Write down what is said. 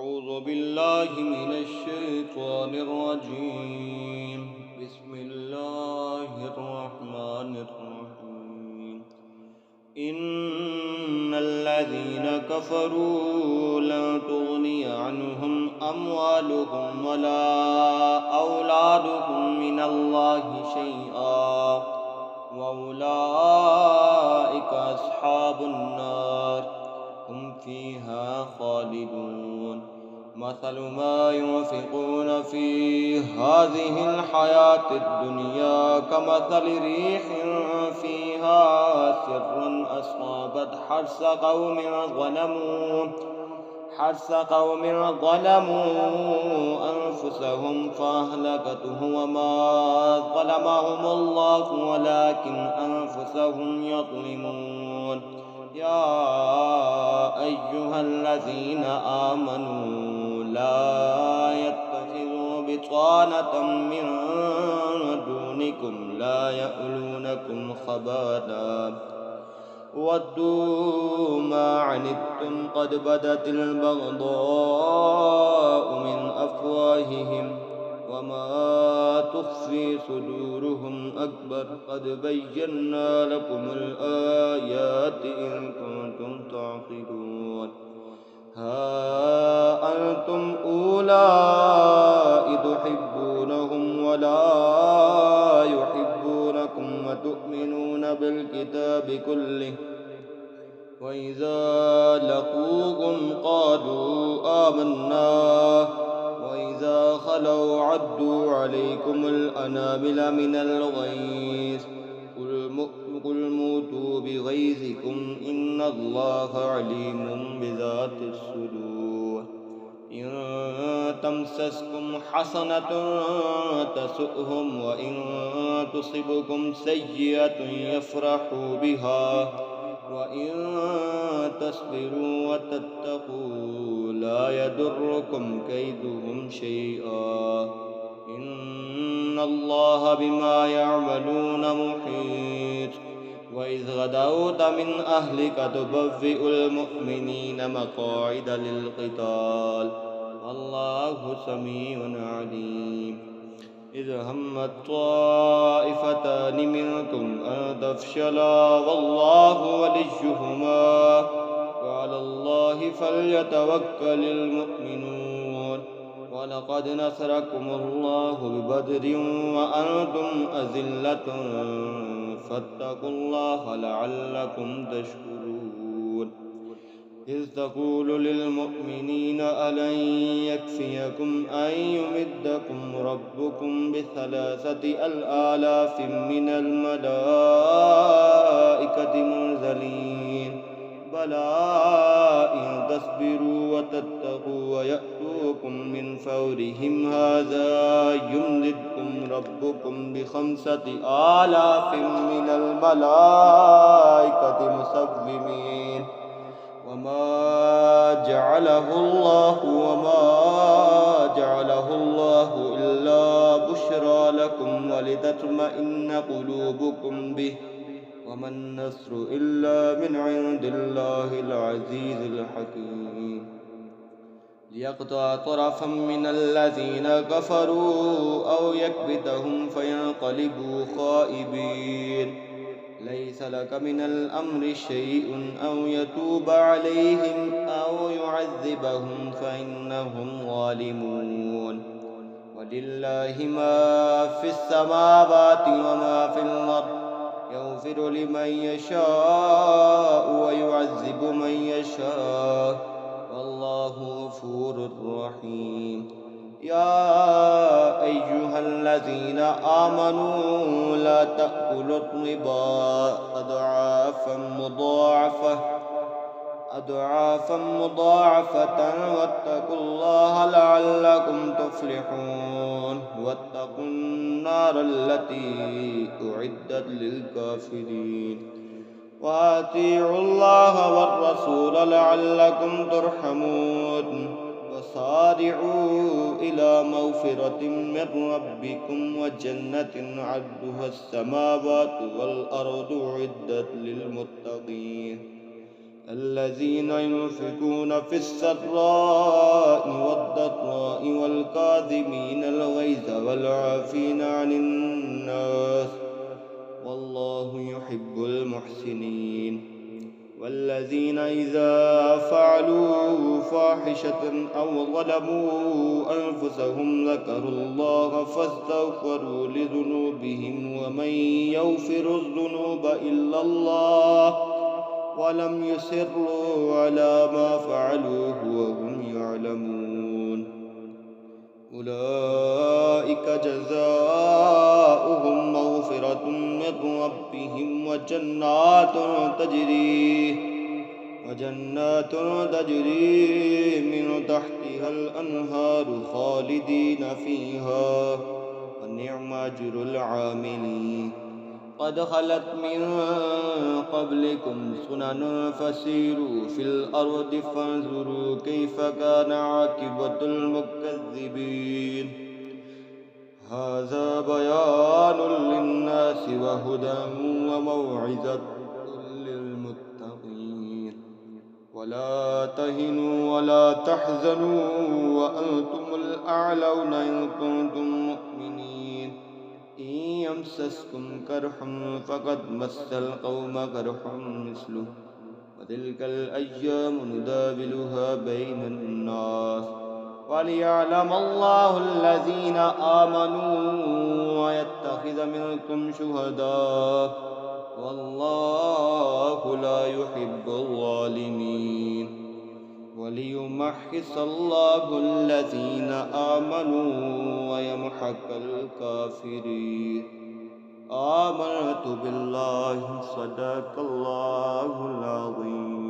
أعوذ بالله من الشيطان الرجيم. بسم الله الرحمن الرحيم. إن الذين كفروا لن تغني عنهم أموالهم ولا أولادهم من الله شيئا وأولئك أصحاب النار هم فيها خالدون. مثل ما ينفقون في هذه الحياة الدنيا كمثل ريح فيها سر أصابت حرث قوم ظلموا أنفسهم فأهلكته وما ظلمهم الله ولكن أنفسهم يظلمون. يا أيها الذين آمنوا لا يتخذوا بطانة من دونكم لا يألونكم خبالا ودوا ما عنتم قد بدت البغضاء من أفواههم وما تخفي صدورهم أكبر. قد بينا لكم الآيات إن كنتم تعقلون. ها أنتم أولئك تحبونهم ولا يحبونكم وتؤمنون بالكتاب كله وإذا لقوكم قالوا آمنا وإذا خلوا عدوا عليكم الأنامل من الغيظ قل موتوا بغيظكم إن الله عليم بذات الصدور. إن تمسسكم حسنة تسؤهم وإن تصبكم سيئة يفرحوا بها وإن تصبروا وتتقوا لا يضركم كيدهم شيئا إن الله بما يعملون محيط. وإذ غدوت من أهلك تبوئ المؤمنين مقاعد للقتال والله سميع عليم. إذ همت طائفتان منكم أن تفشلا والله وليهما وعلى الله فليتوكل المؤمنون. ولقد نصركم الله ببدر وأنتم أذلة فاتقوا الله لعلكم تشكرون. إذ تقول للمؤمنين ألن يكفيكم أن يمدكم ربكم ب3,000 من الملائكة منزلين بلى إن تصبروا وتتقوا ويأتوكم من فورهم هذا يمددكم ربكم ب5,000 من الملائكة مسومين. وما جعله الله إلا بشرى لكم ولتطمئن قلوبكم به وما النصر إلا من عند الله العزيز الحكيم. ليقطع طرفا من الذين كفروا أو يكبتهم فينقلبوا خائبين. ليس لك من الأمر شيء أو يتوب عليهم أو يعذبهم فإنهم ظالمون. ولله ما في السماوات وما في الأرض يغفر لمن يشاء ويعذب من يشاء والله غفور رحيم. يا أيها الذين آمنوا لا تأكلوا الربا أضعافا مضاعفة واتقوا الله لعلكم تفلحون. واتقوا النار التي أعدت للكافرين. وأطيعوا الله والرسول لعلكم ترحمون. وسارعوا إلى مغفرة من ربكم وجنة عرضها السماوات والأرض أعدت للمتقين الذين ينفقون في السراء والكاظمين الغيظ والعافين عن الناس والله يحب المحسنين والذين إذا فعلوا فاحشة أو ظلموا أنفسهم ذكروا الله فاستغفروا لذنوبهم ومن يغفر الذنوب إلا الله ولم يصروا على ما فعلوا وهم يعلمون أولئك جزاؤهم مغفرة من ربهم وجنات تجري من تحتها الأنهار خالدين فيها ونعم أجر العاملين قد خلت من قبلكم سنن فسيروا في الأرض فانظروا كيف كان عاقبة المكذبين هذا بيان للناس وهدى وموعظة للمتقين ولا تهنوا ولا تحزنوا وأنتم الأعلون إن كنتم مؤمنين إن يمسسكم كرح فقد مس القوم كرح مثله وتلك الأيام نداولها بين الناس وليعلم الله الذين آمنوا ويتخذ منكم شهداء والله لا يحب الظالمين وليمحص الله الذين آمنوا ويمحق الكافرين آمنت بالله صدق الله العظيم